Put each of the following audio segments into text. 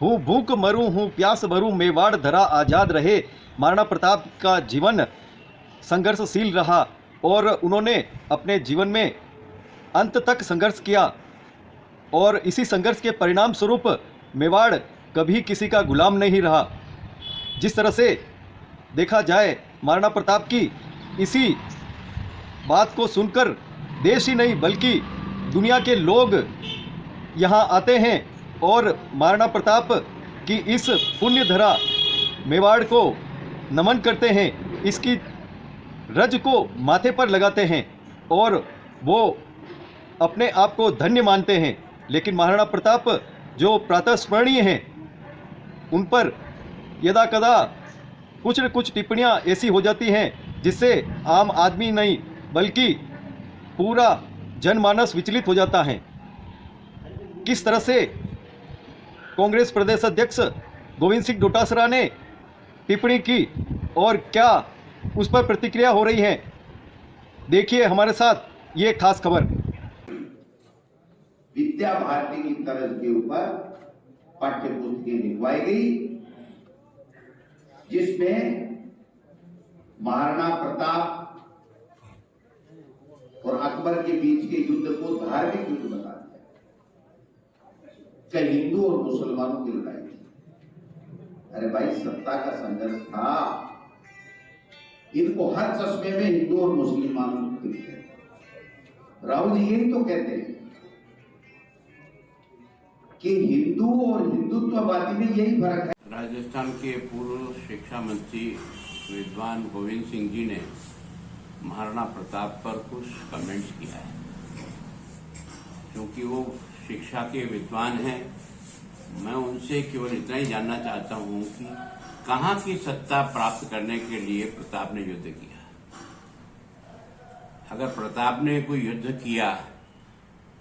हूँ भूख मरूं हूँ प्यास भरूं, मेवाड़ धरा आज़ाद रहे। महाराणा प्रताप का जीवन संघर्षशील रहा और उन्होंने अपने जीवन में अंत तक संघर्ष किया और इसी संघर्ष के परिणाम स्वरूप मेवाड़ कभी किसी का गुलाम नहीं रहा। जिस तरह से देखा जाए, महाराणा प्रताप की इसी बात को सुनकर देश ही नहीं बल्कि दुनिया के लोग यहाँ आते हैं और महाराणा प्रताप की इस पुण्य धरा मेवाड़ को नमन करते हैं, इसकी रज को माथे पर लगाते हैं और वो अपने आप को धन्य मानते हैं। लेकिन महाराणा प्रताप जो प्रातः स्मरणीय हैं, उन पर यदा कदा कुछ न कुछ टिप्पणियां ऐसी हो जाती हैं जिससे आम आदमी नहीं बल्कि पूरा जनमानस विचलित हो जाता है। किस तरह से कांग्रेस प्रदेश अध्यक्ष गोविंद सिंह डोटासरा ने टिप्पणी की और क्या उस पर प्रतिक्रिया हो रही है, देखिए हमारे साथ ये खास खबर। विद्या भारती की तर्ज के ऊपर पाठ्य पुस्तकें लिखवाई गई जिसमें महाराणा प्रताप और अकबर के बीच के युद्ध को धार्मिक युद्ध बता दिया। क्या हिंदू और मुसलमानों की लड़ाई थी? अरे भाई, सत्ता का संघर्ष था। इनको हर चश्मे में हिंदू और मुसलमानों की है। राहुल जी यही तो कहते हैं कि हिंदू और हिंदुत्ववादी में यही फर्क है। राजस्थान के पूर्व शिक्षा मंत्री विद्वान गोविंद सिंह जी ने महाराणा प्रताप पर कुछ कमेंट्स किया है। क्योंकि वो शिक्षा के विद्वान हैं, मैं उनसे केवल इतना ही जानना चाहता हूं कि कहां की सत्ता प्राप्त करने के लिए प्रताप ने युद्ध किया। अगर प्रताप ने कोई युद्ध किया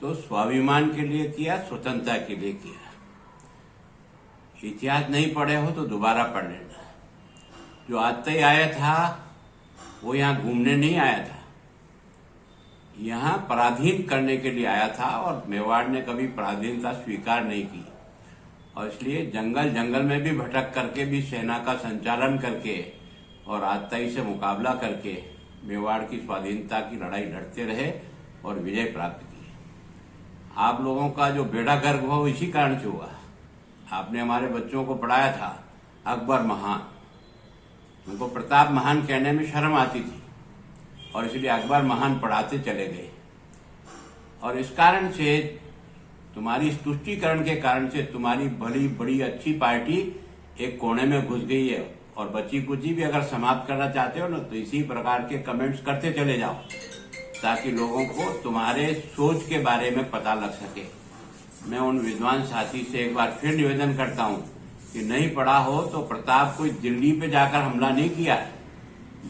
तो स्वाभिमान के लिए किया, स्वतंत्रता के लिए किया। इतिहास नहीं पढ़े हो तो दोबारा पढ़ लेना। जो आता ही आया था वो यहाँ घूमने नहीं आया था, यहाँ पराधीन करने के लिए आया था और मेवाड़ ने कभी पराधीनता स्वीकार नहीं की। और इसलिए जंगल जंगल में भी भटक करके भी सेना का संचालन करके और आतताई से मुकाबला करके मेवाड़ की स्वाधीनता की लड़ाई लड़ते रहे और विजय प्राप्त की। आप लोगों का जो बेड़ा गर्क हुआ वो इसी कारण से हुआ। आपने हमारे बच्चों को पढ़ाया था अकबर महान, उनको प्रताप महान कहने में शर्म आती थी और इसलिए अकबर महान पढ़ाते चले गए। और इस कारण से तुम्हारी तुष्टीकरण के कारण से तुम्हारी बड़ी बड़ी अच्छी पार्टी एक कोने में घुस गई है। और बची कुची भी अगर समाप्त करना चाहते हो ना तो इसी प्रकार के कमेंट्स करते चले जाओ ताकि लोगों को तुम्हारे सोच के बारे में पता लग सके। मैं उन विद्वान साथी से एक बार फिर निवेदन करता हूं कि नहीं पढ़ा हो तो प्रताप कोई दिल्ली पे जाकर हमला नहीं किया।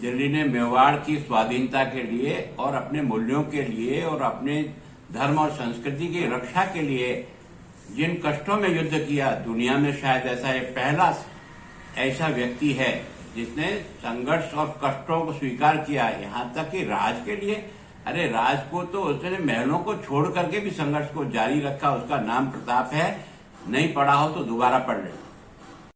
दिल्ली ने मेवाड़ की स्वाधीनता के लिए और अपने मूल्यों के लिए और अपने धर्म और संस्कृति की रक्षा के लिए जिन कष्टों में युद्ध किया, दुनिया में शायद ऐसा एक पहला ऐसा व्यक्ति है जिसने संघर्ष और कष्टों को स्वीकार किया। यहाँ तक कि राज के लिए, अरे राज को तो उसने महलों को छोड़ करके भी संघर्ष को जारी रखा। उसका नाम प्रताप है। नहीं पढ़ा हो तो दोबारा पढ़ लेना।